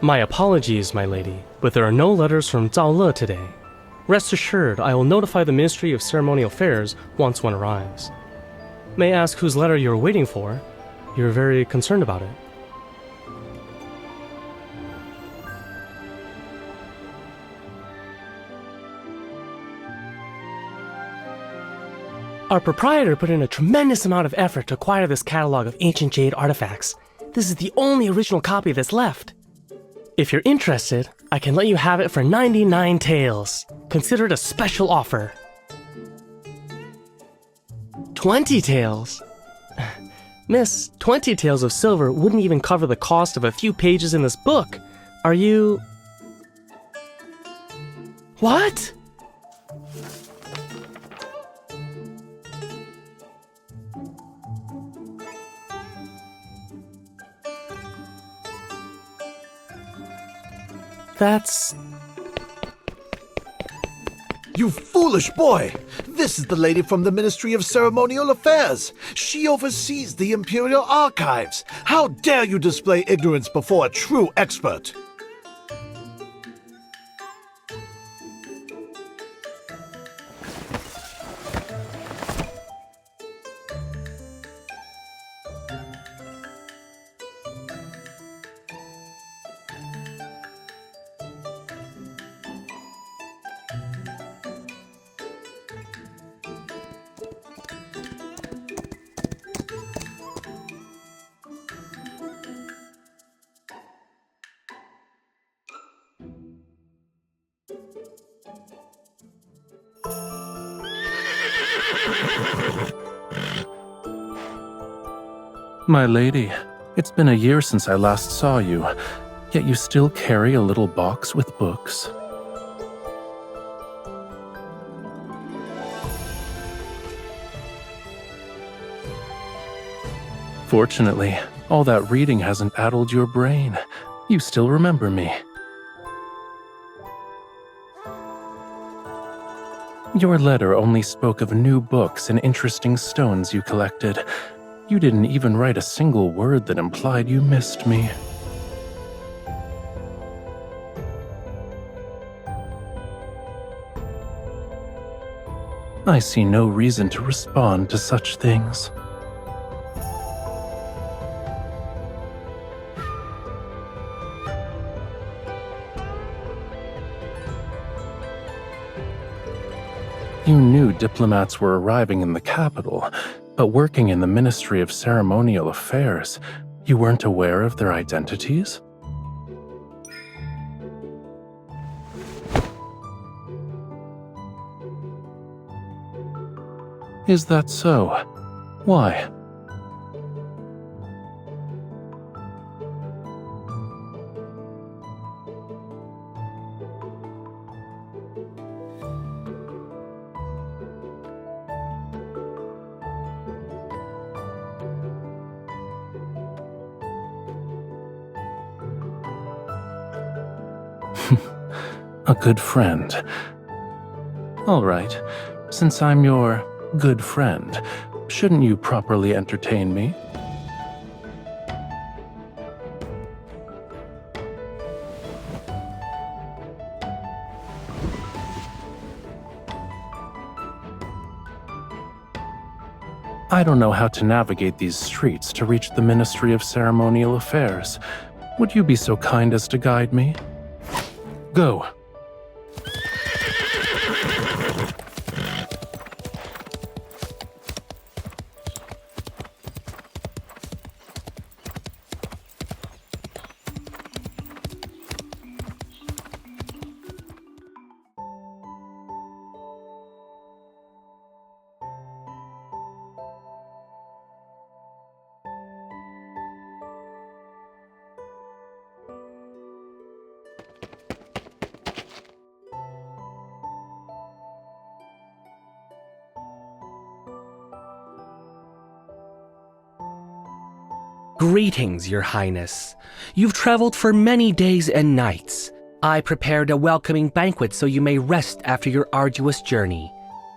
My apologies, my lady, but there are no letters from Zhao Le today. Rest assured, I will notify the Ministry of Ceremonial Affairs once one arrives. May I ask whose letter you're waiting for? You're very concerned about it. Our proprietor put in a tremendous amount of effort to acquire this catalog of ancient jade artifacts. This is the only original copy that's left. If you're interested, I can let you have it for 99 taels. Consider it a special offer. 20 taels? Miss, 20 taels of silver wouldn't even cover the cost of a few pages in this book. Are you... What? That's... You foolish boy! This is the lady from the Ministry of Ceremonial Affairs. She oversees the Imperial Archives. How dare you display ignorance before a true expert? My lady, it's been a year since I last saw you, yet you still carry a little box with books. Fortunately, all that reading hasn't addled your brain. You still remember me. Your letter only spoke of new books and interesting stones you collected. You didn't even write a single word that implied you missed me. I see no reason to respond to such things. You knew diplomats were arriving in the capital, but working in the Ministry of Ceremonial Affairs, you weren't aware of their identities? Is that so? Why? A good friend. All right, since I'm your good friend, shouldn't you properly entertain me? I don't know how to navigate these streets to reach the Ministry of Ceremonial Affairs. Would you be so kind as to guide me? Go. Greetings, Your Highness. You've traveled for many days and nights. I prepared a welcoming banquet so you may rest after your arduous journey.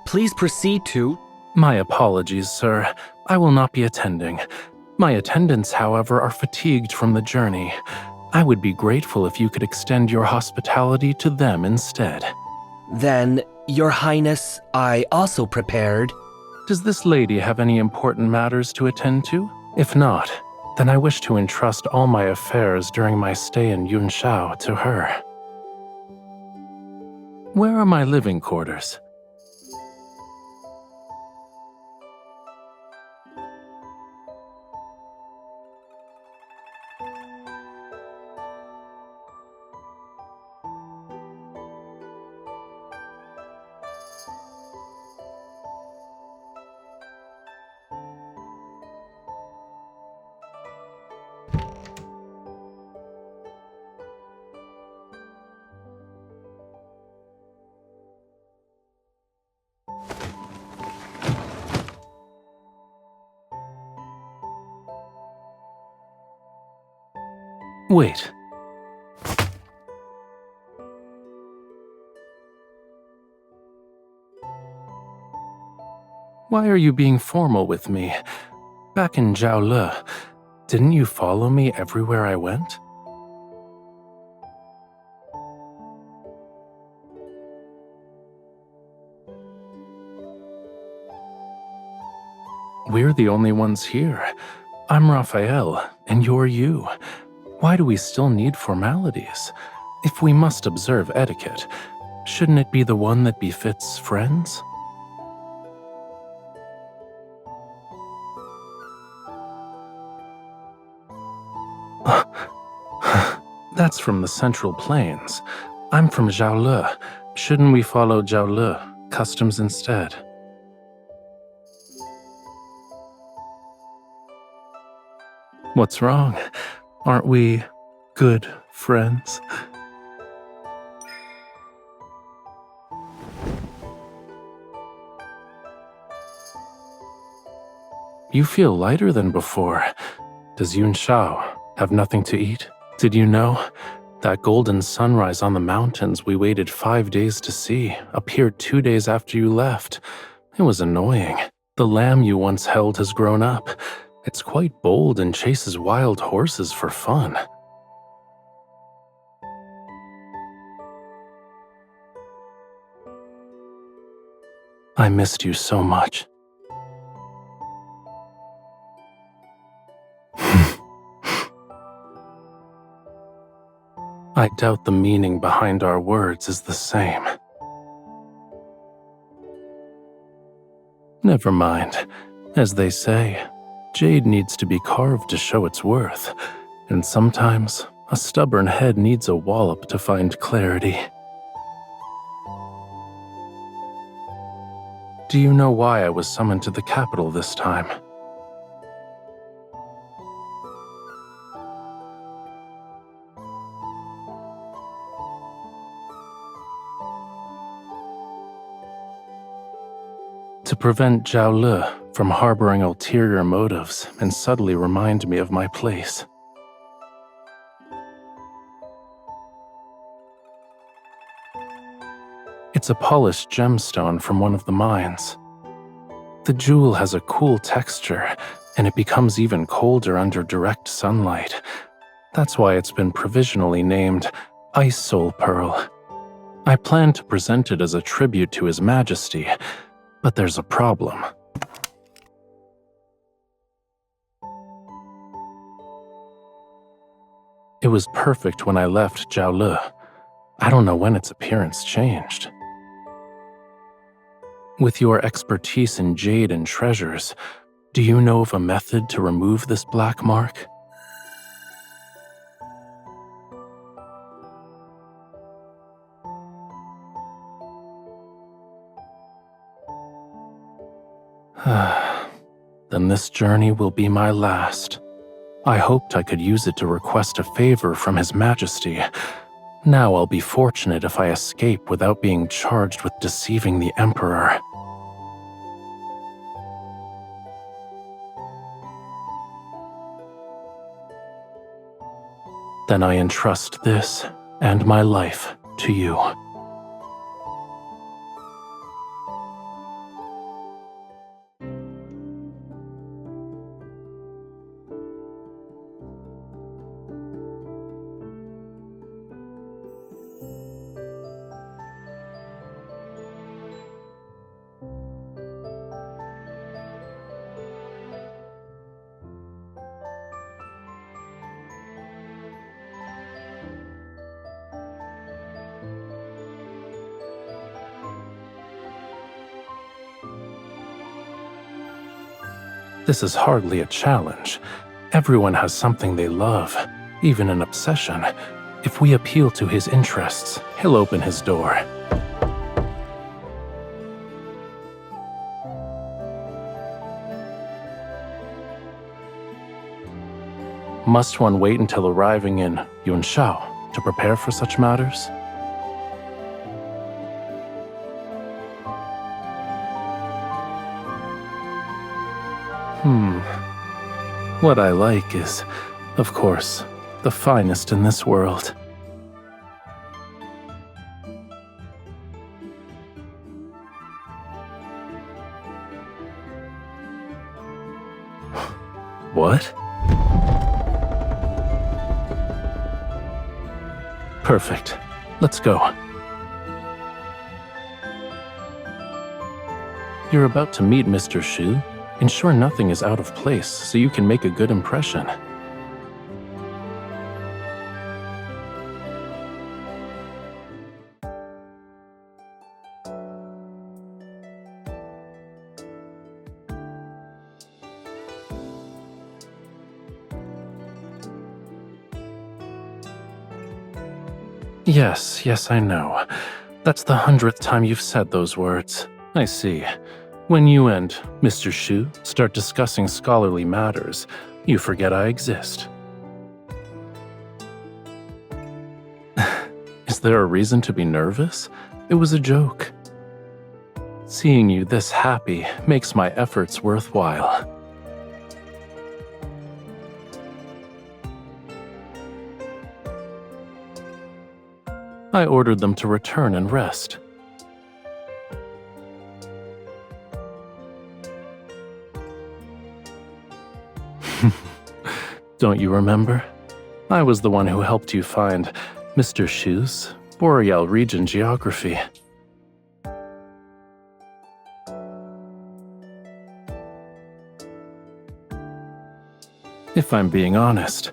Please proceed to... My apologies, sir. I will not be attending. My attendants, however, are fatigued from the journey. I would be grateful if you could extend your hospitality to them instead. Then, Your Highness, I also prepared. Does this lady have any important matters to attend to? If not, then I wish to entrust all my affairs during my stay in Yunshao to her. Where are my living quarters? Wait. Why are you being formal with me? Back in Zhaole, didn't you follow me everywhere I went? We're the only ones here. I'm Rafayel, and you're you. Why do we still need formalities? If we must observe etiquette, shouldn't it be the one that befits friends? That's from the Central Plains. I'm from Zhaole. Shouldn't we follow Zhaole customs instead? What's wrong? Aren't we good friends? You feel lighter than before. Does Yunshao have nothing to eat? Did you know? That golden sunrise on the mountains we waited 5 days to see appeared 2 days after you left. It was annoying. The lamb you once held has grown up. It's quite bold and chases wild horses for fun. I missed you so much. I doubt the meaning behind our words is the same. Never mind. As they say, jade needs to be carved to show its worth, and sometimes a stubborn head needs a wallop to find clarity. Do you know why I was summoned to the capital this time? To prevent Zhaole from harboring ulterior motives and subtly remind me of my place. It's a polished gemstone from one of the mines. The jewel has a cool texture, and it becomes even colder under direct sunlight. That's why it's been provisionally named Ice Soul Pearl. I plan to present it as a tribute to His Majesty, but there's a problem. It was perfect when I left Zhaole. I don't know when its appearance changed. With your expertise in jade and treasures, do you know of a method to remove this black mark? Then this journey will be my last. I hoped I could use it to request a favor from His Majesty. Now I'll be fortunate if I escape without being charged with deceiving the Emperor. Then I entrust this and my life to you. This is hardly a challenge. Everyone has something they love, even an obsession. If we appeal to his interests, he'll open his door. Must one wait until arriving in Yunshao to prepare for such matters? What I like is, of course, the finest in this world. What? Perfect. Let's go. You're about to meet Mr. Shu. Ensure nothing is out of place so you can make a good impression. Yes, I know. That's the 100th time you've said those words. I see. When you and Mr. Shu start discussing scholarly matters, you forget I exist. Is there a reason to be nervous? It was a joke. Seeing you this happy makes my efforts worthwhile. I ordered them to return and rest. Don't you remember? I was the one who helped you find Mr. Shu's Boreal region geography. If I'm being honest,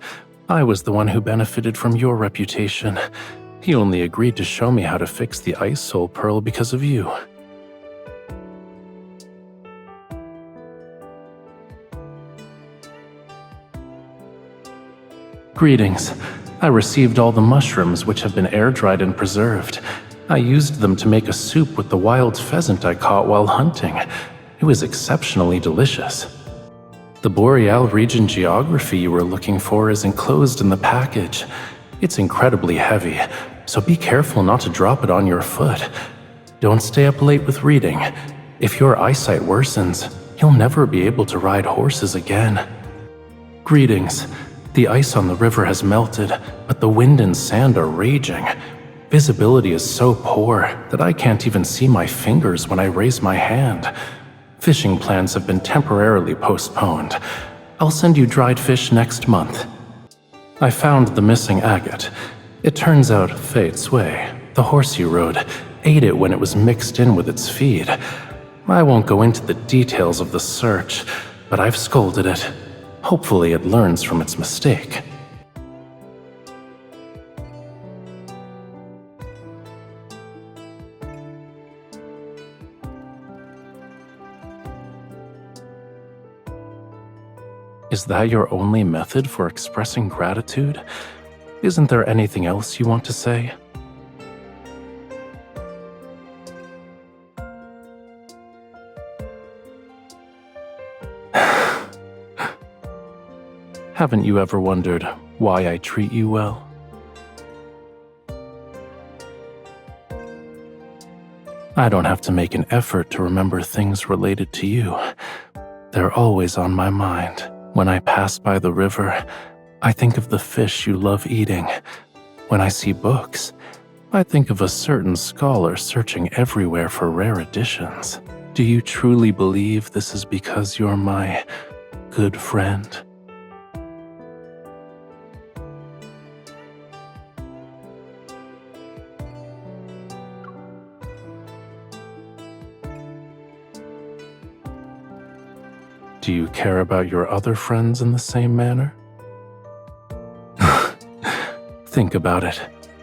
I was the one who benefited from your reputation. He only agreed to show me how to fix the Ice Soul Pearl because of you. Greetings. I received all the mushrooms which have been air-dried and preserved. I used them to make a soup with the wild pheasant I caught while hunting. It was exceptionally delicious. The Boreal region geography you were looking for is enclosed in the package. It's incredibly heavy, so be careful not to drop it on your foot. Don't stay up late with reading. If your eyesight worsens, you'll never be able to ride horses again. Greetings. The ice on the river has melted, but the wind and sand are raging. Visibility is so poor that I can't even see my fingers when I raise my hand. Fishing plans have been temporarily postponed. I'll send you dried fish next month. I found the missing agate. It turns out Fei Cui, the horse you rode, ate it when it was mixed in with its feed. I won't go into the details of the search, but I've scolded it. Hopefully it learns from its mistake. Is that your only method for expressing gratitude? Isn't there anything else you want to say? Haven't you ever wondered why I treat you well? I don't have to make an effort to remember things related to you. They're always on my mind. When I pass by the river, I think of the fish you love eating. When I see books, I think of a certain scholar searching everywhere for rare editions. Do you truly believe this is because you're my good friend? Do you care about your other friends in the same manner? Think about it,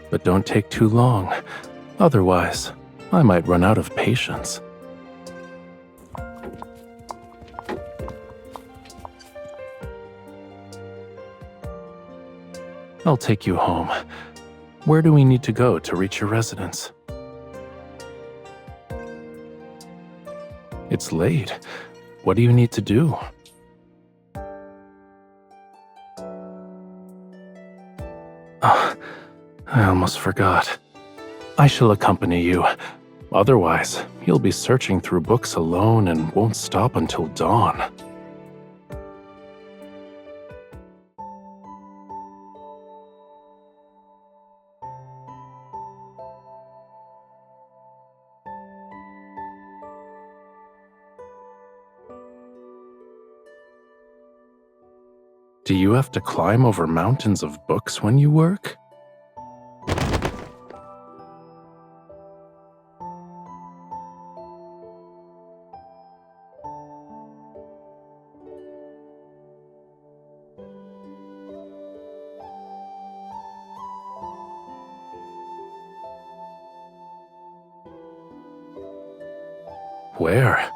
but don't take too long. Otherwise, I might run out of patience. I'll take you home. Where do we need to go to reach your residence? It's late. What do you need to do? Ah, I almost forgot. I shall accompany you. Otherwise, you'll be searching through books alone and won't stop until dawn. Do you have to climb over mountains of books when you work? Where?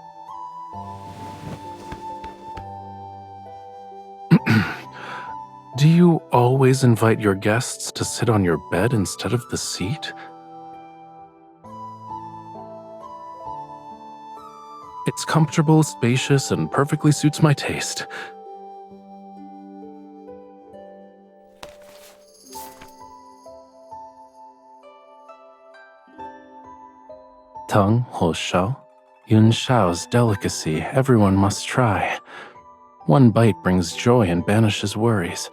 Do you always invite your guests to sit on your bed instead of the seat? It's comfortable, spacious, and perfectly suits my taste. Tongue Ho Shao, Yun Shao's delicacy everyone must try. 1 bite brings joy and banishes worries.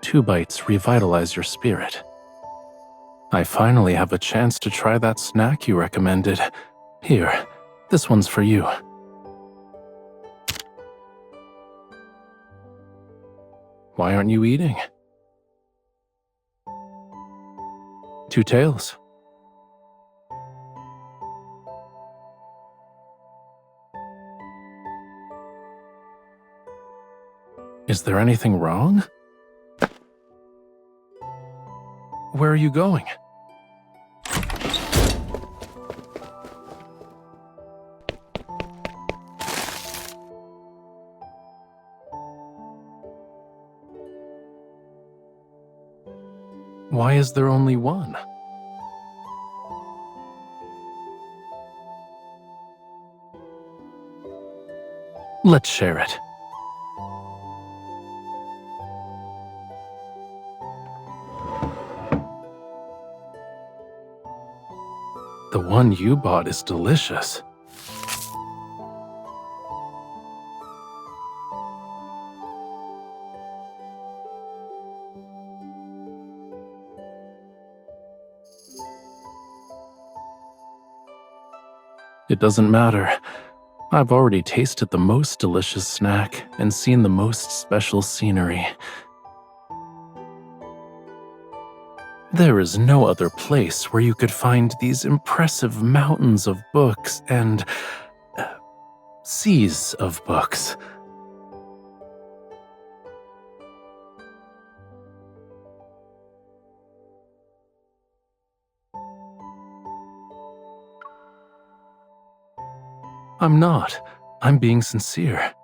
2 bites revitalize your spirit. I finally have a chance to try that snack you recommended. Here, this one's for you. Why aren't you eating? 2 tails. Is there anything wrong? Where are you going? Why is there only one? Let's share it. The one you bought is delicious. It doesn't matter. I've already tasted the most delicious snack and seen the most special scenery. There is no other place where you could find these impressive mountains of books and seas of books. I'm not. I'm being sincere.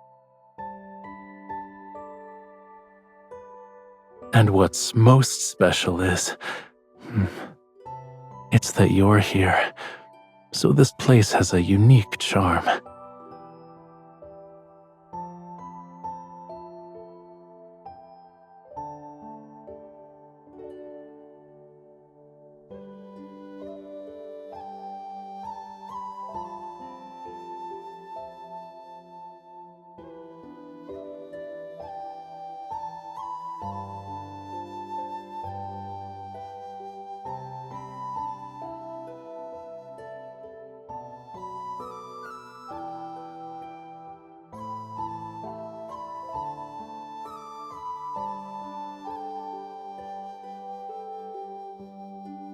And what's most special is, it's that you're here. So this place has a unique charm.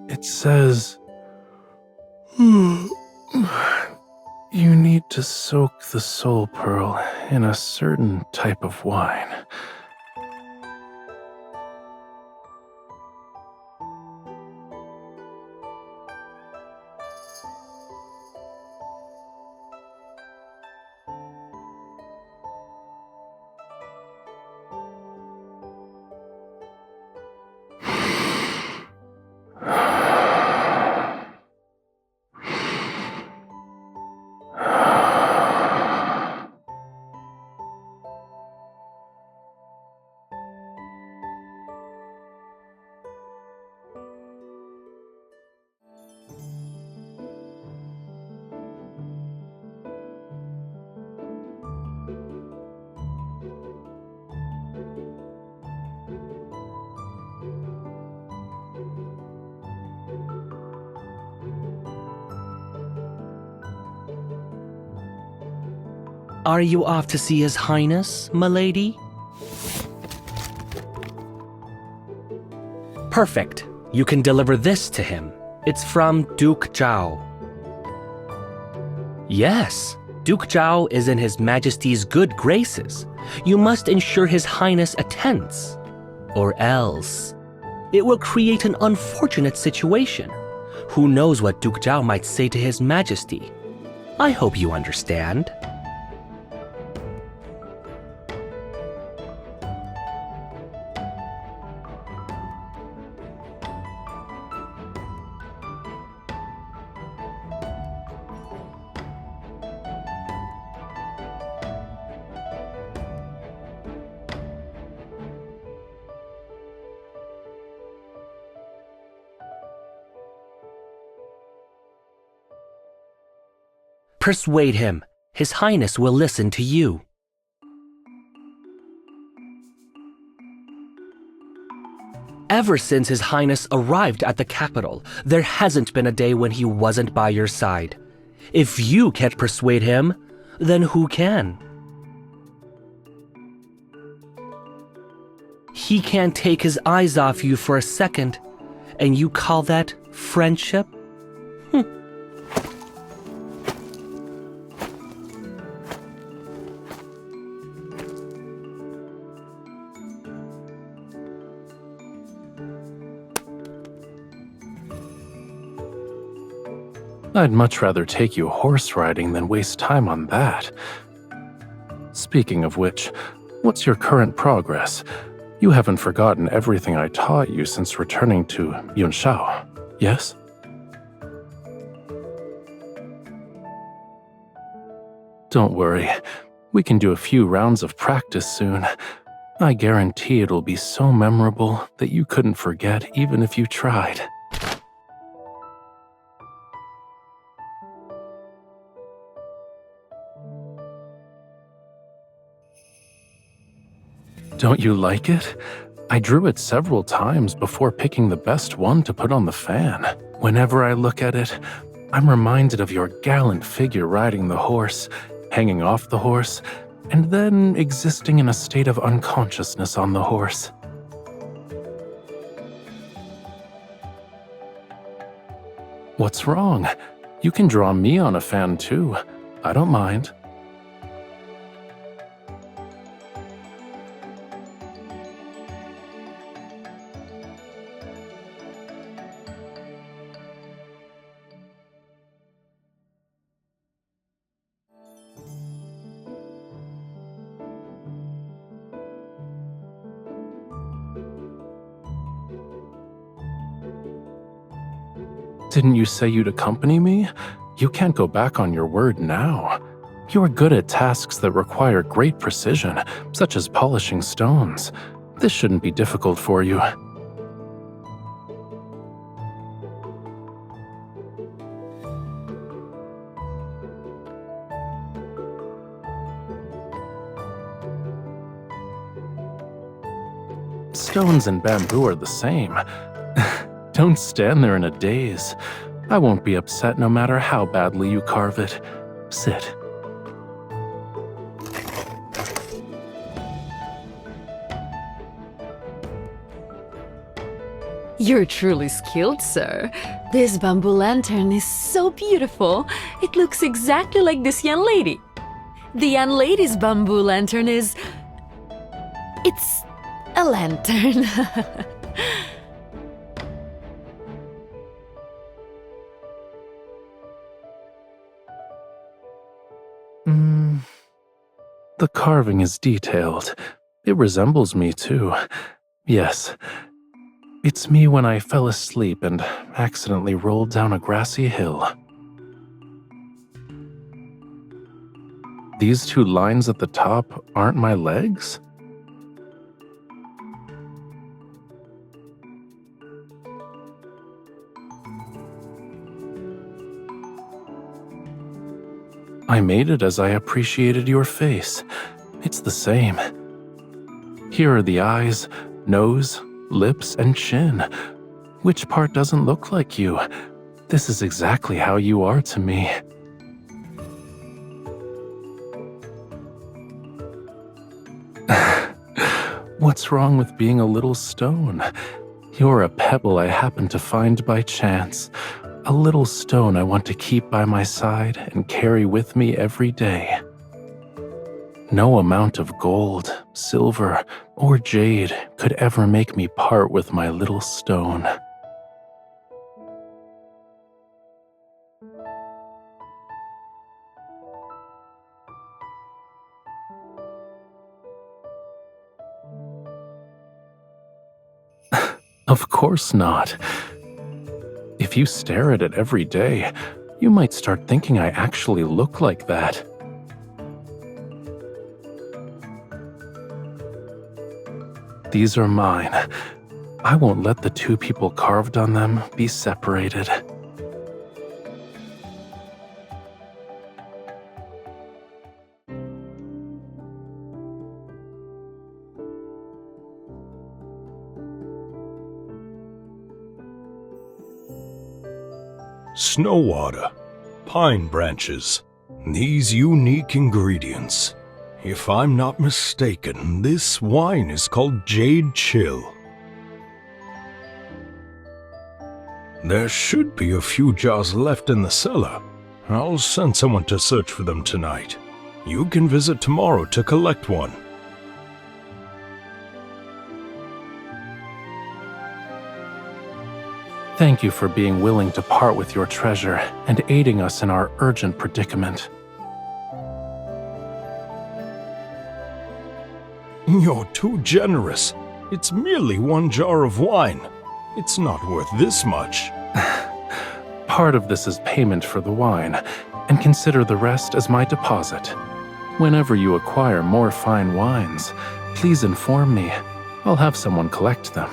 It says, you need to soak the soul pearl in a certain type of wine. Are you off to see His Highness, milady? Perfect. You can deliver this to him. It's from Duke Zhao. Yes, Duke Zhao is in His Majesty's good graces. You must ensure His Highness attends. Or else, it will create an unfortunate situation. Who knows what Duke Zhao might say to His Majesty? I hope you understand. Persuade him. His Highness will listen to you. Ever since His Highness arrived at the capital, there hasn't been a day when he wasn't by your side. If you can't persuade him, then who can? He can't take his eyes off you for a second, and you call that friendship? I'd much rather take you horse riding than waste time on that. Speaking of which, what's your current progress? You haven't forgotten everything I taught you since returning to Yunshao, yes? Don't worry, we can do a few rounds of practice soon. I guarantee it'll be so memorable that you couldn't forget even if you tried. Don't you like it? I drew it several times before picking the best one to put on the fan. Whenever I look at it, I'm reminded of your gallant figure riding the horse, hanging off the horse, and then existing in a state of unconsciousness on the horse. What's wrong? You can draw me on a fan too. I don't mind. Didn't you say you'd accompany me? You can't go back on your word now. You are good at tasks that require great precision, such as polishing stones. This shouldn't be difficult for you. Stones and bamboo are the same. Don't stand there in a daze. I won't be upset no matter how badly you carve it. Sit. You're truly skilled, sir. This bamboo lantern is so beautiful. It looks exactly like this young lady. The young lady's bamboo lantern is... It's a lantern. The carving is detailed. It resembles me too. Yes. It's me when I fell asleep and accidentally rolled down a grassy hill. These two lines at the top aren't my legs? I made it as I appreciated your face. It's the same. Here are the eyes, nose, lips, and chin. Which part doesn't look like you? This is exactly how you are to me. What's wrong with being a little stone? You're a pebble I happened to find by chance. A little stone I want to keep by my side and carry with me every day. No amount of gold, silver, or jade could ever make me part with my little stone. Of course not. If you stare at it every day, you might start thinking I actually look like that. These are mine. I won't let the two people carved on them be separated. Snow water, pine branches, these unique ingredients. If I'm not mistaken, this wine is called Jade Chill. There should be a few jars left in the cellar. I'll send someone to search for them tonight. You can visit tomorrow to collect one. Thank you for being willing to part with your treasure and aiding us in our urgent predicament. You're too generous. It's merely one jar of wine. It's not worth this much. Part of this is payment for the wine, and consider the rest as my deposit. Whenever you acquire more fine wines, please inform me. I'll have someone collect them.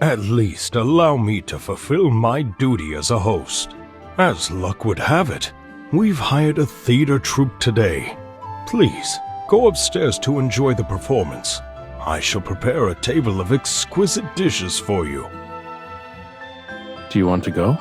At least allow me to fulfill my duty as a host. As luck would have it, we've hired a theater troupe today. Please, go upstairs to enjoy the performance. I shall prepare a table of exquisite dishes for you. Do you want to go?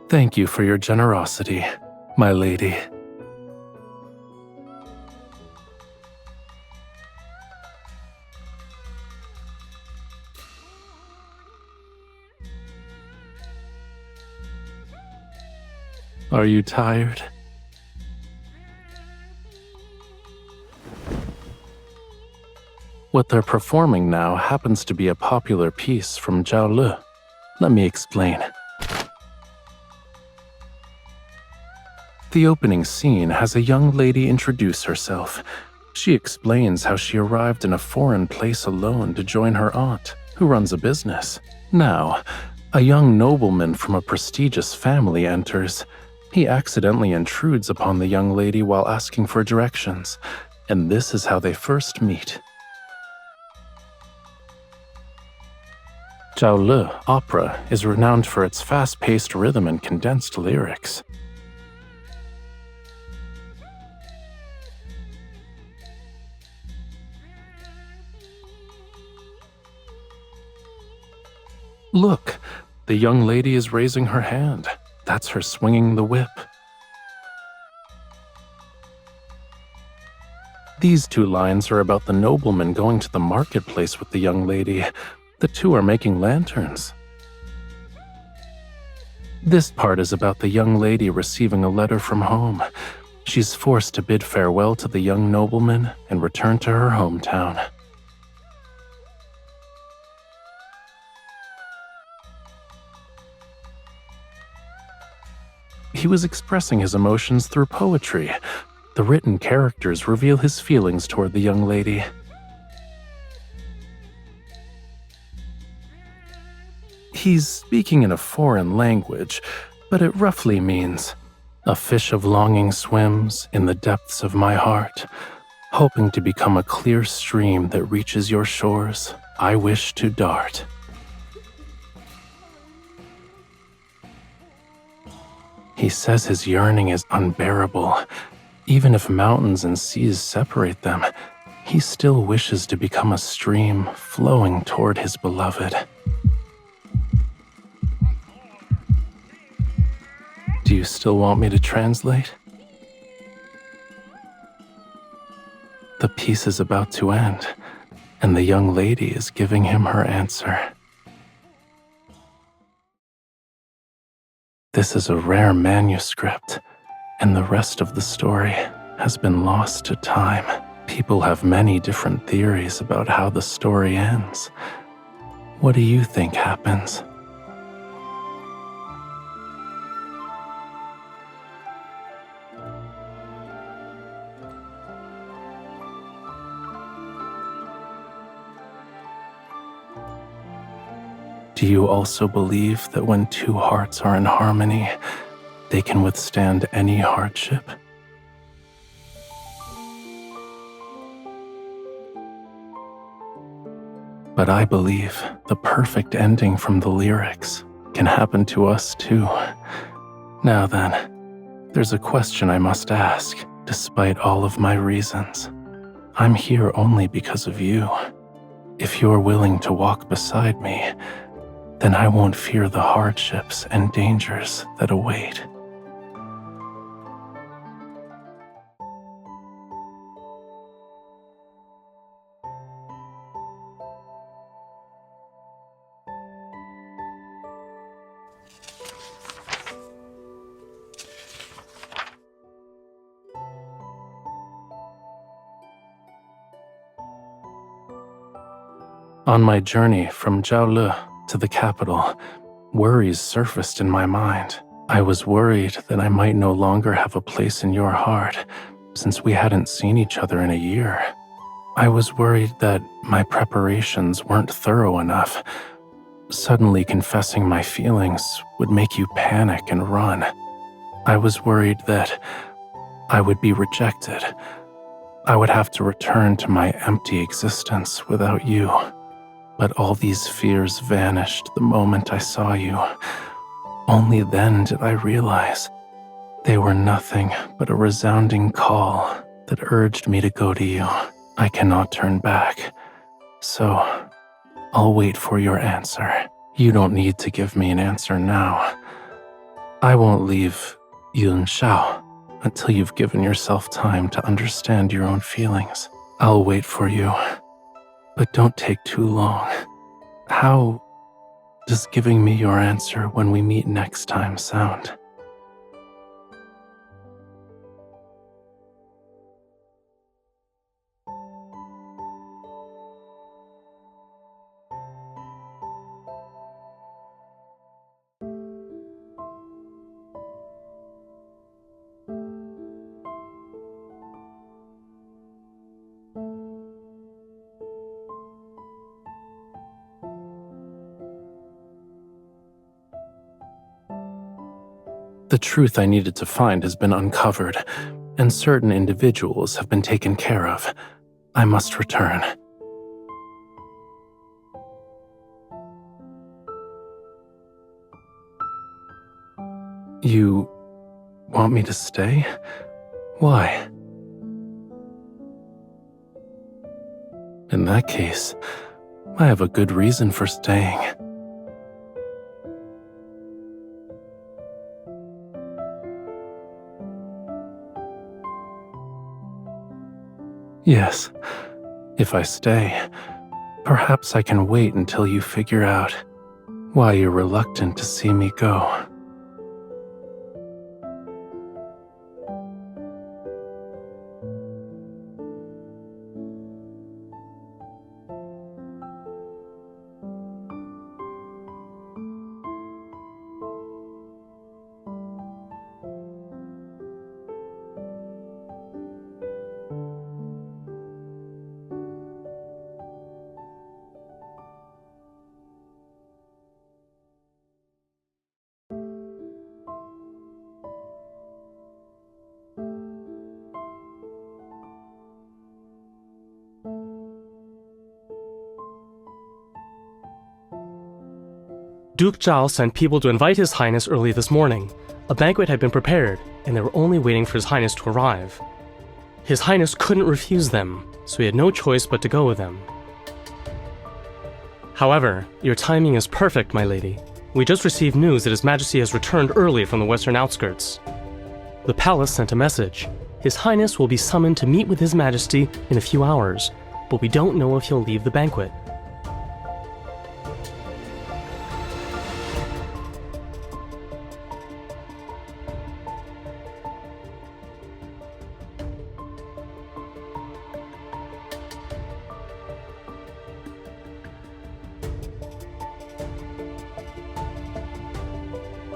Thank you for your generosity, my lady. Are you tired? What they're performing now happens to be a popular piece from Zhao Le. Let me explain. The opening scene has a young lady introduce herself. She explains how she arrived in a foreign place alone to join her aunt, who runs a business. Now, a young nobleman from a prestigious family enters. He accidentally intrudes upon the young lady while asking for directions, and this is how they first meet. Zhao Le opera is renowned for its fast-paced rhythm and condensed lyrics. Look, the young lady is raising her hand. That's her swinging the whip. These two lines are about the nobleman going to the marketplace with the young lady. The two are making lanterns. This part is about the young lady receiving a letter from home. She's forced to bid farewell to the young nobleman and return to her hometown. He was expressing his emotions through poetry. The written characters reveal his feelings toward the young lady. He's speaking in a foreign language, but it roughly means, "A fish of longing swims in the depths of my heart, hoping to become a clear stream that reaches your shores. I wish to dart." He says his yearning is unbearable. Even if mountains and seas separate them, he still wishes to become a stream flowing toward his beloved. Do you still want me to translate? The piece is about to end, and the young lady is giving him her answer. This is a rare manuscript, and the rest of the story has been lost to time. People have many different theories about how the story ends. What do you think happens? Do you also believe that when two hearts are in harmony, they can withstand any hardship? But I believe the perfect ending from the lyrics can happen to us too. Now then, there's a question I must ask, despite all of my reasons. I'm here only because of you. If you're willing to walk beside me, then I won't fear the hardships and dangers that await. On my journey from Jiaole to the capital, worries surfaced in my mind. I was worried that I might no longer have a place in your heart, since we hadn't seen each other in a year. I was worried that my preparations weren't thorough enough. Suddenly confessing my feelings would make you panic and run. I was worried that I would be rejected. I would have to return to my empty existence without you. But all these fears vanished the moment I saw you. Only then did I realize they were nothing but a resounding call that urged me to go to you. I cannot turn back, so I'll wait for your answer. You don't need to give me an answer now. I won't leave Yun Shao until you've given yourself time to understand your own feelings. I'll wait for you. But don't take too long. How does giving me your answer when we meet next time sound? The truth I needed to find has been uncovered, and certain individuals have been taken care of. I must return. You want me to stay? Why? In that case, I have a good reason for staying. Yes, if I stay, perhaps I can wait until you figure out why you're reluctant to see me go. Duke Zhao sent people to invite His Highness early this morning. A banquet had been prepared, and they were only waiting for His Highness to arrive. His Highness couldn't refuse them, so he had no choice but to go with them. However, your timing is perfect, my lady. We just received news that His Majesty has returned early from the western outskirts. The palace sent a message. His Highness will be summoned to meet with His Majesty in a few hours, but we don't know if he'll leave the banquet.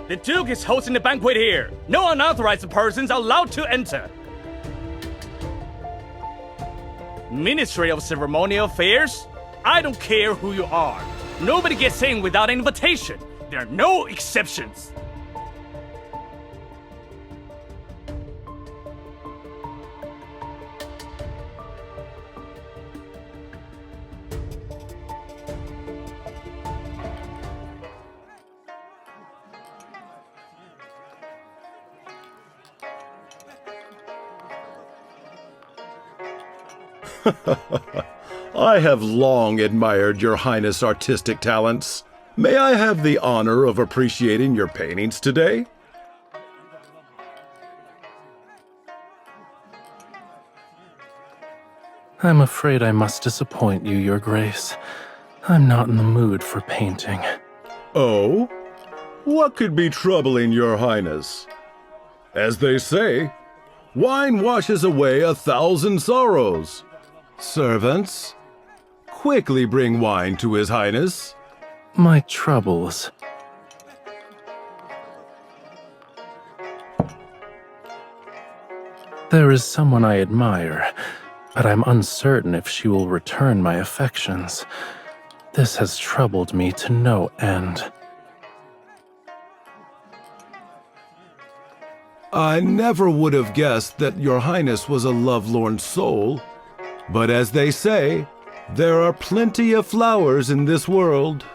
The Duke is hosting the banquet here. No unauthorized persons are allowed to enter. Ministry of Ceremonial Affairs? I don't care who you are. Nobody gets in without an invitation. There are no exceptions. I have long admired Your Highness' artistic talents. May I have the honor of appreciating your paintings today? I'm afraid I must disappoint you, Your Grace. I'm not in the mood for painting. Oh? What could be troubling Your Highness? As they say, wine washes away 1,000 sorrows. Servants, quickly bring wine to His Highness. My troubles. There is someone I admire, but I'm uncertain if she will return my affections. This has troubled me to no end. I never would have guessed that Your Highness was a lovelorn soul. But as they say, there are plenty of flowers in this world.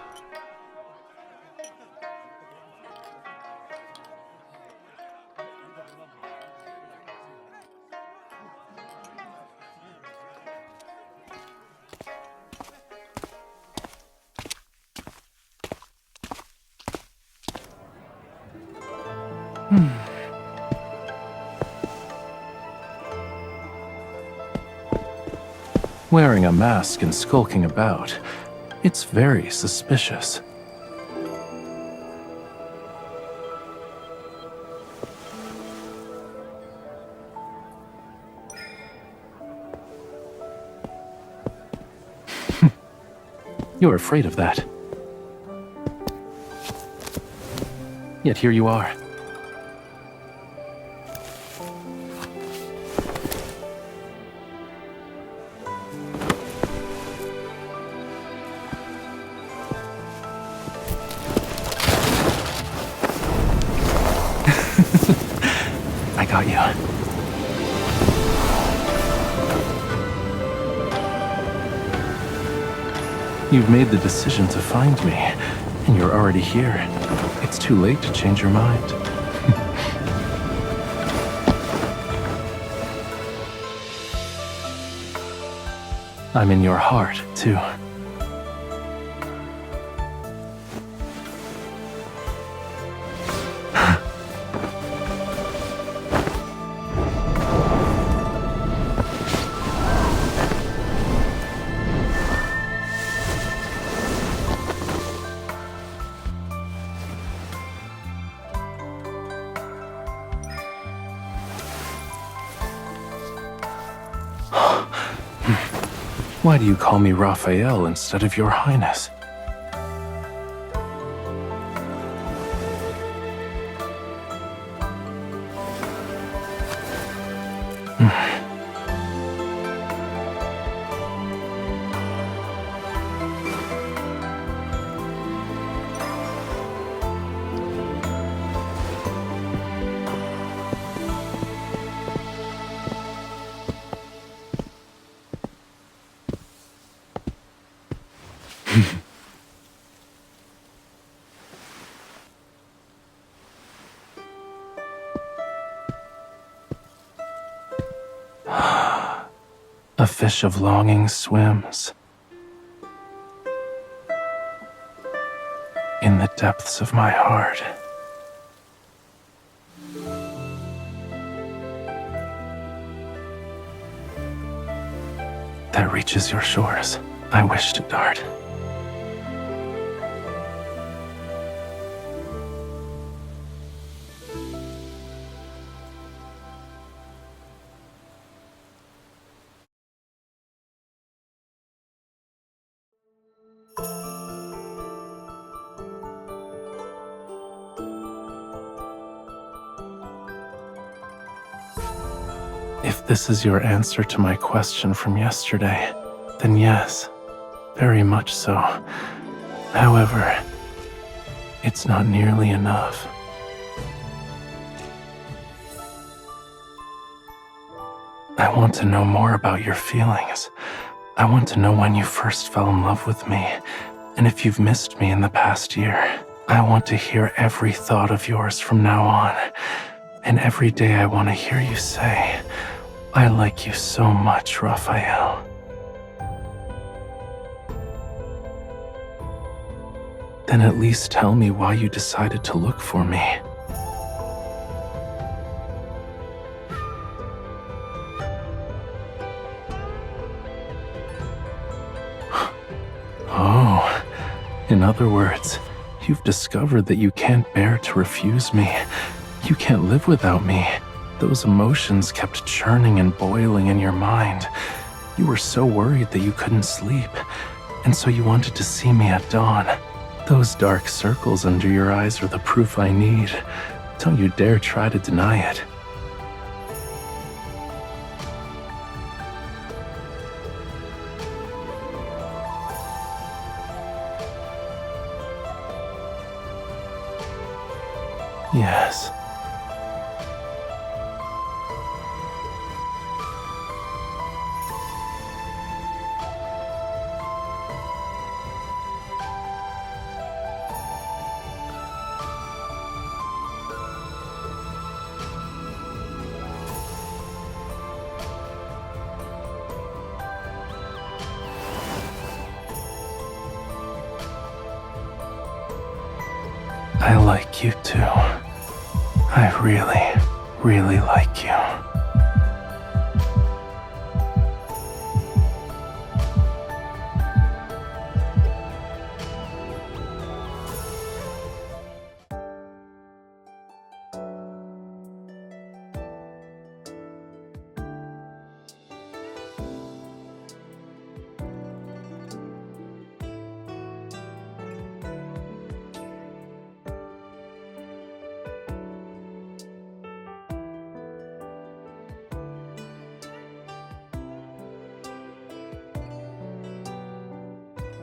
Wearing a mask and skulking about, it's very suspicious. You're afraid of that. Yet here you are. I got you. You've made the decision to find me, and you're already here. It's too late to change your mind. I'm in your heart, too. Why do you call me Rafayel instead of Your Highness? A fish of longing swims in the depths of my heart. That reaches your shores, I wish to dart. If this is your answer to my question from yesterday, then yes, very much so. However, it's not nearly enough. I want to know more about your feelings. I want to know when you first fell in love with me, and if you've missed me in the past year. I want to hear every thought of yours from now on, and every day I want to hear you say, I like you so much, Rafayel. Then at least tell me why you decided to look for me. Oh, in other words, you've discovered that you can't bear to refuse me. You can't live without me. Those emotions kept churning and boiling in your mind. You were so worried that you couldn't sleep, and so you wanted to see me at dawn. Those dark circles under your eyes are the proof I need. Don't you dare try to deny it. Yes. I like you too. I really, really like you.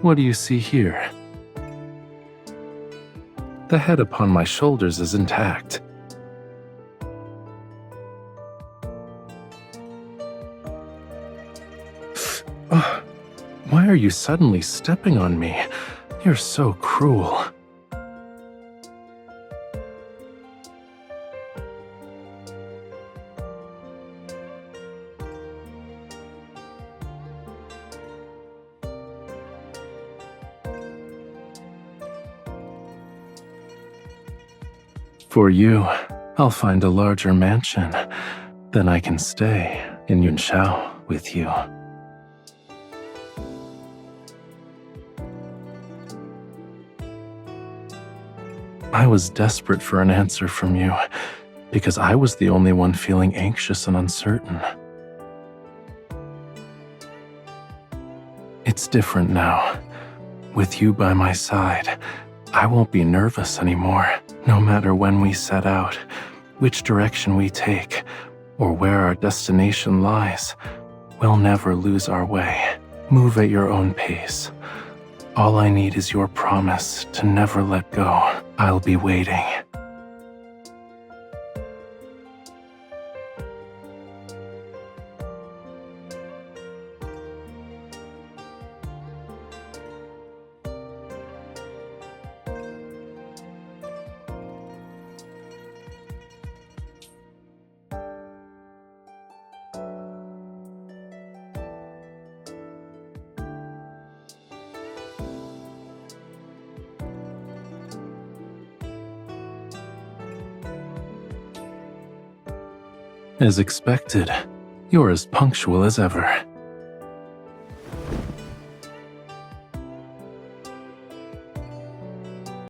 What do you see here? The head upon my shoulders is intact. Why are you suddenly stepping on me? You're so cruel. For you, I'll find a larger mansion. Then I can stay in Yunshao with you. I was desperate for an answer from you, because I was the only one feeling anxious and uncertain. It's different now. With you by my side, I won't be nervous anymore. No matter when we set out, which direction we take, or where our destination lies, we'll never lose our way. Move at your own pace. All I need is your promise to never let go. I'll be waiting. As expected, you're as punctual as ever.